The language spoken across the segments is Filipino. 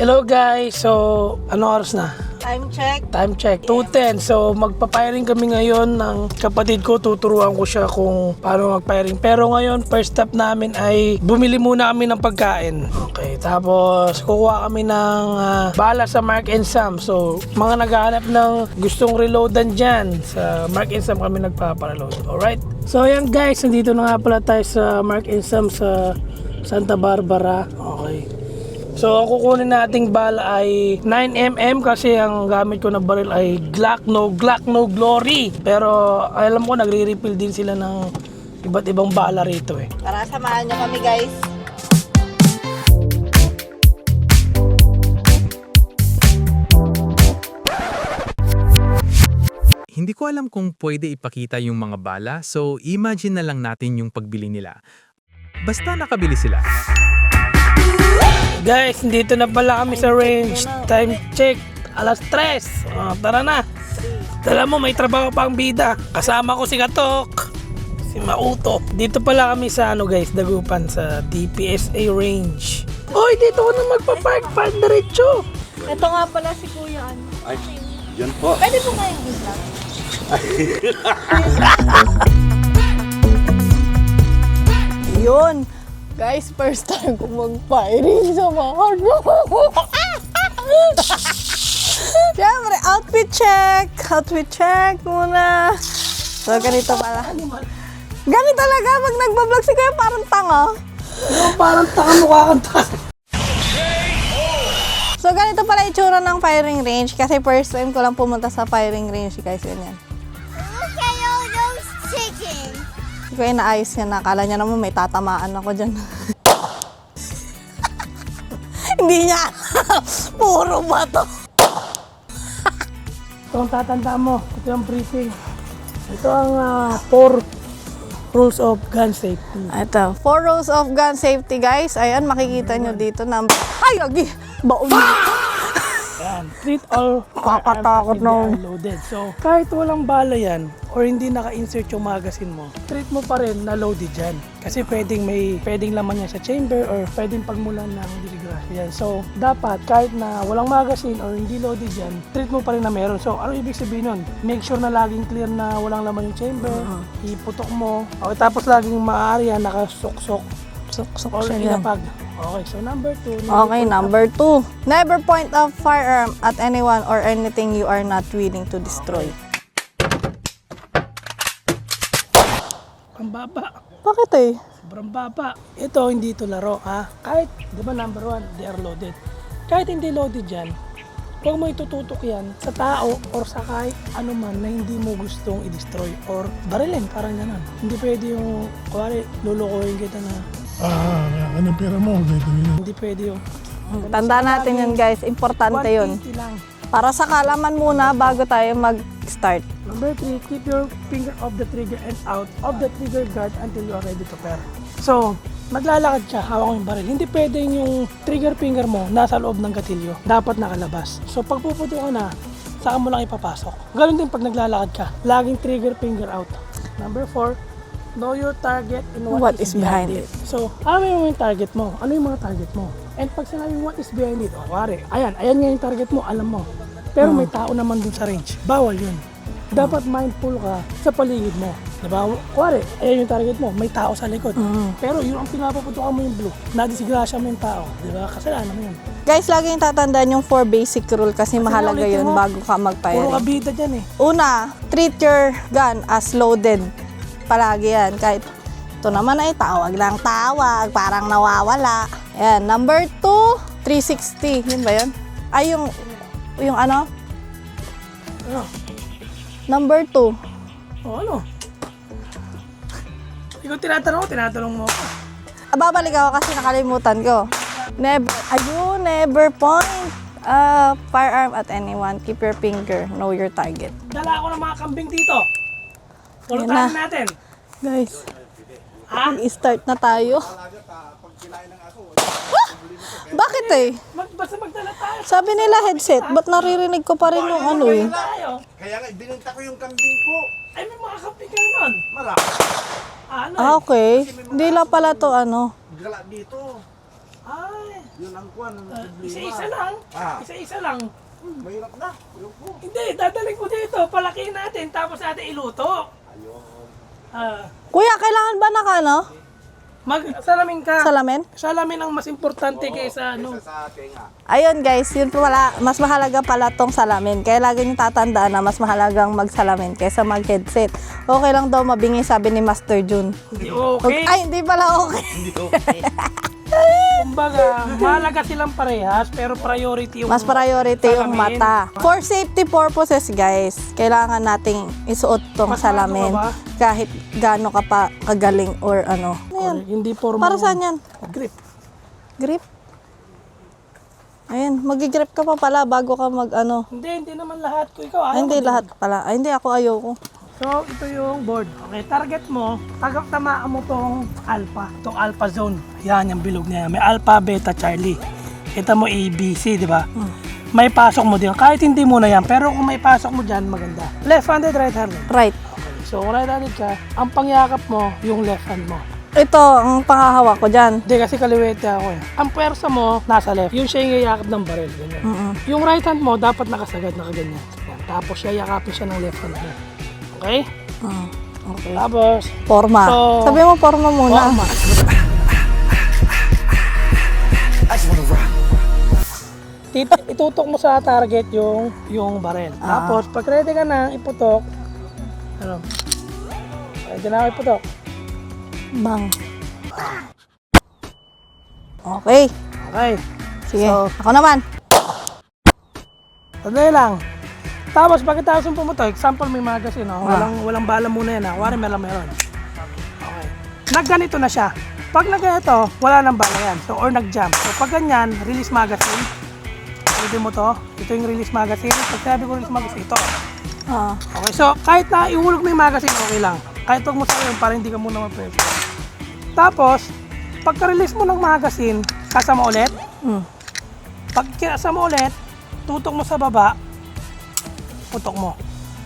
Hello guys, so ano oras na? Time check. Time check, 2:10. So magpa-firing kami ngayon ng kapatid ko. Tuturuan ko siya kung paano mag-firing. Pero ngayon, first step namin ay bumili muna kami ng pagkain. Okay, tapos kukuha kami ng bala sa Mark & Sam. So mga naghahanap ng gustong reloadan dyan, sa Mark & Sam kami nagpapareload. Alright? So ayan guys, nandito na nga pala tayo sa Mark & Sam sa Santa Barbara. Okay. So ang kukunin nating bala ay 9mm kasi ang gamit ko na baril ay Glock no glory. Pero alam ko nagre-refill din sila ng iba't ibang bala rito eh. Tara, samahan nyo kami guys. Hindi ko alam kung pwede ipakita yung mga bala, so imagine na lang natin yung pagbili nila. Basta nakabili sila. Guys, dito na pala kami sa range. Time check, alas 3. Tara na. Dala mo, may trabaho pa ang bida. Kasama ko si Katok, si Mauto. Dito pala kami sa guys, Dagupan sa DPSA range. Oy, dito ko na magpa-park, park diretso. Ito nga pala si Kuya ano. Ay, yan po. Pwede po kayong vlog? Yun. Guys, first time kong mag-firing sa mga Siyempre, outfit check. Outfit check muna. So, ganito pala. Ganito talaga, pag nagbablog si Kuya, parang tanga. Parang taka mukha kang taka. So, ganito pala itsura ng firing range. Kasi first time ko lang pumunta sa firing range, guys. Ganyan. Look at all those chickens. Kaya inaayos niya na. Akala niya naman may tatamaan ako dyan. Hindi niya alam. Puro bato. So, ang tatanda mo, ito yung briefing. Ito ang 4 rules of gun safety. Ito, 4 rules of gun safety, guys. Ayan, makikita nyo dito na... Ay, agi! Baon niya. Ayan, treat all Kakatakot firearms as if they na. are loaded. So, kahit walang bala yan, or hindi naka-insert yung magazine mo, treat mo pa rin na loaded yan. Kasi pwedeng laman yan sa chamber or pwedeng pagmulan ng disgrasya yan. So, dapat kahit na walang magazine or hindi loaded yan, treat mo pa rin na meron. So, ano ibig sabihin nun? Make sure na laging clear na walang laman yung chamber, iputok mo, okay, tapos laging maaari yan, nakasuksok, Suksok or siya dyan. inapag. Okay, so number 2. Okay, number 2. Never point a firearm at anyone or anything you are not willing to destroy. Ang baba. Bakit eh? Sobrang baba. Ito, hindi ito laro, ha? Kahit, di ba number 1, they are loaded. Kahit hindi loaded yan, huwag mo itututok yan sa tao or sa kahit ano man na hindi mo gustong i-destroy or barilin, parang gano'n. Hindi pwede yung, kuwari, lulukoyin kita na, Anong pera mo? hindi pwede yung, Tandaan natin yun, guys. Importante yun. 180 lang. Para sa kalaman muna bago tayo mag-start. Number 3, keep your finger off the trigger and out of the trigger guard until you are ready to fire. So, naglalakad siya, hawak mo yung baril. Hindi pwedeng yung trigger finger mo nasa loob ng gatilyo. Dapat nakalabas. So, pag puputo ka na, saan mo lang ipapasok. Ganoon din pag naglalakad ka. Laging trigger finger out. Number 4, know your target and what is behind it. So, alam mo yung target mo. Ano yung mga target mo? And pag sinabi mo what is behind it, kuwari, ayan nga yung target mo, alam mo. Pero may tao naman dun sa range. Bawal yun. Dapat mindful ka sa paligid mo. Diba? Kuwari, ayan yung target mo, may tao sa likod. Pero yun ang pinapaputukan mo yung blue. Nadisgrasya mo yung tao. Diba? Kasalanan mo yun. Guys, lagi yung tatandaan yung 4 basic rule kasi mahalaga ulitin yun mo, bago ka Puro mag-firing. kabida dyan eh. Una, treat your gun as loaded. Palagi yan. Kahit ito naman ay tawag lang tawag, parang nawawala. Ayan. Number 2, 360. Yun ba yun? Ay, yung ano? Ano? Number 2. O ano? Ikaw tinatanong mo ako. Babalik ako kasi nakalimutan ko. Never point a firearm at anyone. Keep your finger. Know your target. Dala ako ng mga kambing dito. Ayan Pulutan na. natin. Guys, Ha? i-start na tayo. Bakit eh? Basta magdala tayo. Sabi nila headset, ba't naririnig ko pa rin yung ano eh? Tayo. Kaya nga, binenta ko yung kambing ko. Ay, may mga kambing ka naman. Marami. Ano Ah, okay. Hindi lang pala to ano. Gala dito. Ay. Yun ang kuwan, ang problema. Isa-isa lang. Ah. Isa-isa lang. Mahirap na. Ayoko. Hindi, dadaling ko dito. Palakihin natin, tapos natin iluto. Ayun. Kuya, kailangan ba Mag-salamin ka. salamin? Salamin ang mas importante kaysa ano. Sa tenga. Ayun guys, yun pala, mas mahalaga pala tong salamin. Kaya lagi niyo tatandaan na mas mahalagang magsalamin kaysa mag-headset. Okay lang daw mabingi, sabi ni Master Jun. Hindi okay. Ay, hindi pala okay. Kumbaga, mahalaga silang parehas, pero priority yung Mas priority yung salamin. mata. For safety purposes guys, kailangan nating isuot tong Mas salamin. bago ka Kahit gaano ka pa kagaling or ano. Ayan. Hindi formal. Para saan yan? Grip. Grip? Ayan, mag-grip ka pa pala bago ka mag-ano. Hindi naman lahat ko. Ikaw, Ay, hindi lahat pala. Ay, hindi ako ayoko. So, ito yung board. Okay, target mo, tamaan mo tong alpha. Itong alpha zone. Yan, yung bilog na yan. May alpha, beta, Charlie. Kita mo A, B, C, di ba? May pasok mo din. Kahit hindi mo na yan, pero kung may pasok mo dyan, maganda. Left-handed, right-handed. Right. Okay, so kung right-handed ka, ang pangyakap mo, yung left hand mo. Ito, ang pangahawak ko dyan. Hindi, kasi kaliwete ako eh. Ang pwersa mo, nasa left. Yung siya yung yayakap ng baril. Ganyan. Yung right hand mo, dapat nakasagad, nakaganyan. Yan. Tapos yayakapin siya ng left hand mo. Okay? Okay. Tapos, Forma. So, Sabi mo forma muna. forma. Itutok mo sa target yung baril. Tapos, pag ready ka na, iputok. Ano? Ready na ako iputok. Bang. Okay. Okay. Sige. So, Ako naman. Sandali lang. Tapos, pagkatapos mo pumutok, example may magazine, no? Walang bala muna yan, ha? Wari meron. Okay. Nagganito na siya. Pag nagganito, wala nang bala yan. So, or nag-jump. So, pag ganyan, release magazine. Pwede mo to. Ito yung release magazine. Pag sabi ko release magazine, ito. Ah. Okay, so kahit na ihulog mo yung magazine, okay lang. Kahit huwag mo sa yun, para hindi ka muna ma-press. Tapos, pagka-release mo ng magazine, kasama ulit. Pag kasama ulit, tutok mo sa baba, putok mo.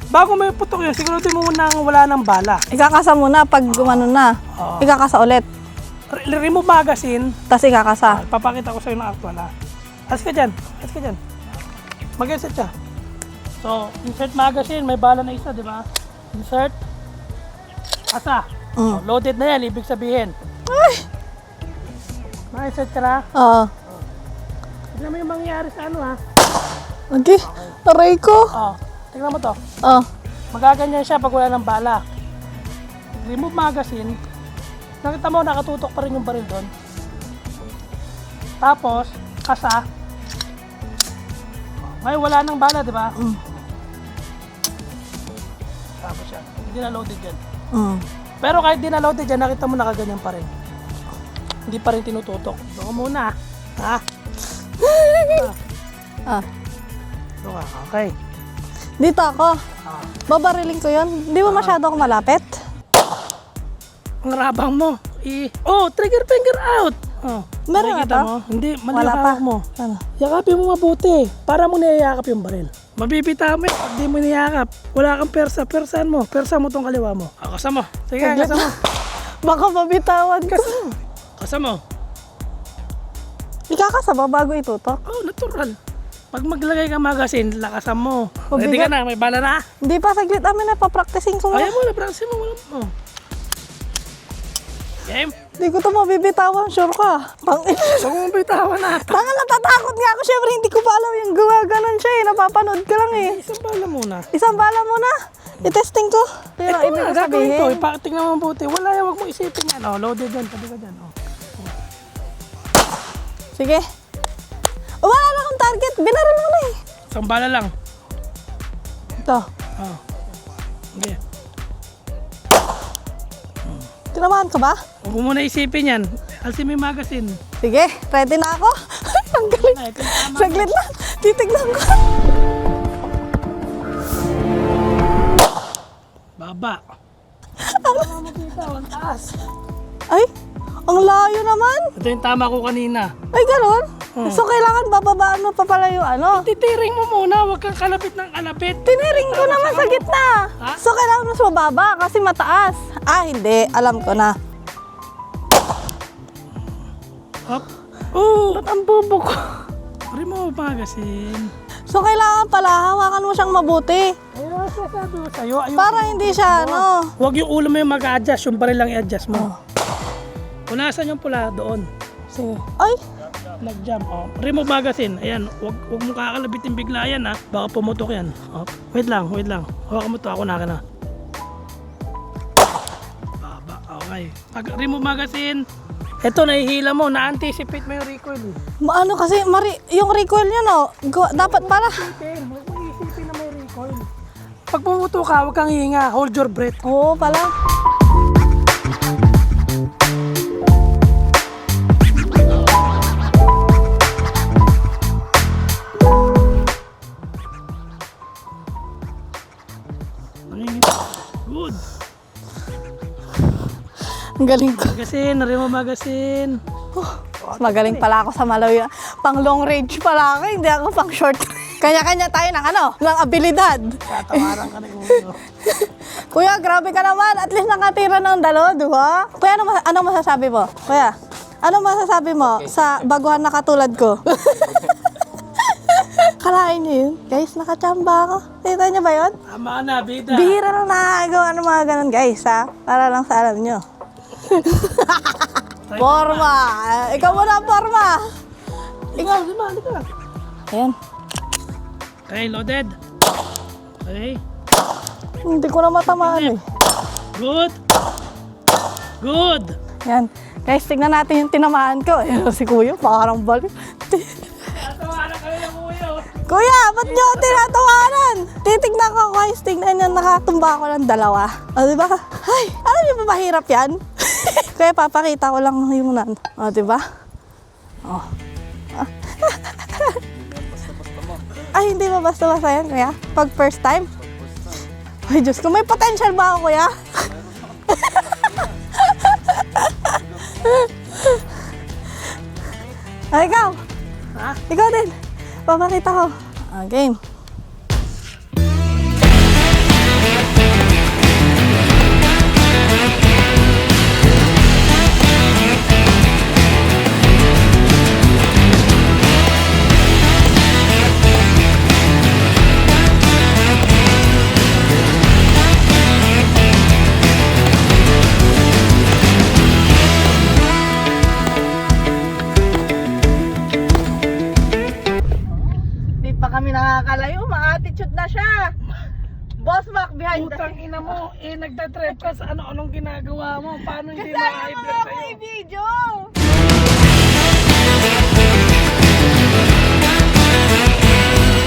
Bago mo putok yun, siguro mo munang wala ng bala. Ikakasa muna pag gumano na. Oo. Ikakasa ulit. Remove magazine, Tapos ikakasa. papakita ko sa'yo ng actual ha. Alis ka dyan. Mag-insert ka. So, insert magazine, may bala na isa, di ba? Insert. Asa. So, loaded na yan, ibig sabihin. Ma-insert ka na. Oo. Tignan mo yung mangyayari sa ano ha. Okay. Aray ko. Tignan mo to. Oh. Magaganyan siya pag wala ng bala. Remove magazine. Nakita mo, nakatutok pa rin yung baril doon. Tapos, kasa. May wala ng bala, di ba? Tapos yan. Hindi na loaded yan. Pero kahit di na loaded yan, nakita mo nakaganyan pa rin. Hindi pa rin tinututok. Doon ka muna. Ha? Doon ka. Okay. Dito ako. Babariling ko yun. Hindi mo masyado ako malapit. Ang rabang mo. Oh, trigger finger out. Meron Nakikita na to? mo? Hindi, mali Wala yung pa. hawak mo. Ano? Yakapin mo mabuti. Para mo niyayakap yung baril. Mabibita mo yun. Pag di mo niyakap, wala kang persa. Persahan mo. Persa mo tong kaliwa mo. Kasa mo. Sige, Saglit kasa mo. Baka mabitawan ko. Kasa mo. Ikakasa ba bago itutok? Oh, natural. Pag maglagay ka magazine, lakasan mo. Mabigat. Ready ka na, may bala na. Hindi pa, saglit amin na papracticing ko Ayaw nga. mo na, practice mo. Oh. Game. Hindi ko to mabibitawan, sure ka. Tangin. Huwag mo bitawan na. Tanga, natatakot nga ako. Syempre, hindi ko pa alam yung gumaganon siya eh. Napapanood ka lang eh. Isang bala muna. Isang bala mo na. I-testing ko. Pero Ito ibig nga, ko gagawin ko. sabihin. Tingnan mo mabuti. Wala yan, huwag mo isipin yan. Oh, loaded yan, tabi ka dyan. Oh. Sige. Oh, wala na akong target. Binaril mo na eh. Isang bala lang. Ito. Oh. Okay. Tinamaan ka ba? Huwag mo muna isipin yan. Alsin mo yung magazine. Sige, ready na ako. Ang galing. Ay, ito yung tama. Saglit lang. Titignan ko. Baba. Ano mo bitawan? Taas. Ay, ang layo naman. Ito yung tama ko kanina. Ay, gano'n? So, kailangan bababaan mo pa pala yung ano? Titiring mo muna. Huwag kang kalapit ng kalapit. Tiniring ko naman sa gitna. Ha? So, kailangan mas mababa kasi mataas. Ah, hindi. Alam ko na. Hop. Oo! Ba't ang bobo ko? Remove magazine. So, kailangan pala hawakan mo siyang mabuti. Ayun, sasabi ko sa'yo. Ayun, Para hindi siya, ano. huwag yung ulo mo yung mag-adjust, yung baril lang i-adjust mo. Punasan yung pula doon. Sige. Ay! Nag-jump. Oh. Remove magazine. Ayan, huwag mo kakalabitin bigla yan ha. Baka pumutok yan. Oh. Wait lang. Hawakan mo to, ako na ka na. Baba, okay. Pag remove magazine, eto nahihila mo, na-anticipate mo yung recoil. Ano kasi, yung recoil niya, no? Dapat para. Huwag mo isipin na may recoil. Pag pumutok ka, huwag kang hihinga. Hold your breath. Oo, pala. Good. Ang galing ko. Magazine, remove magazine. Magaling pala ako sa malayo. Pang long range pala ako, hindi ako pang short. Kanya-kanya tayo ng abilidad. Tatawaran ka na yung ulo. Kuya, grabe ka naman. At least nakatira ng dalo, di ba? Kuya, ano masasabi mo? Kuya, ano masasabi mo sa baguhan na katulad ko? Kalain niyo yun? Guys, nakachamba ako. Kita niyo ba yun? Tama na, bida. Bihira na nakagawa ng mga ganun, guys, ha? Para lang sa alam nyo. Forma! Ikaw muna ang forma! Ikaw, lima. Ayan. Okay, loaded. Okay. Hindi ko na matamaan eh. Good. Good. Yan. Guys, tignan natin yung tinamaan ko. Ayan, si Kuya, parang balik. Tatawaran ka na yung ulo. Kuya, ba't nyo tinatawanan? Titignan ko, guys. Tignan nyo, nakatumba ako ng dalawa. O, diba? Ay, alam nyo ba mahirap yan? Kaya papakita ko lang yung nan. O, diba? O. Ay, hindi ba basta-basta yan, kuya? Pag first time? Ay, Diyos ko, may potential ba ako, kuya? Ay, ikaw. Ha? Ikaw din. Papakita ko. Game. Di pa kami nakakalayo, ma-attitude na siya. Boss Mac behind the Putang ina mo, nagtatrip ka sa ano-anong ginagawa mo. Paano hindi Kasama mo ma-i-vlog ako sa'yo? i-video.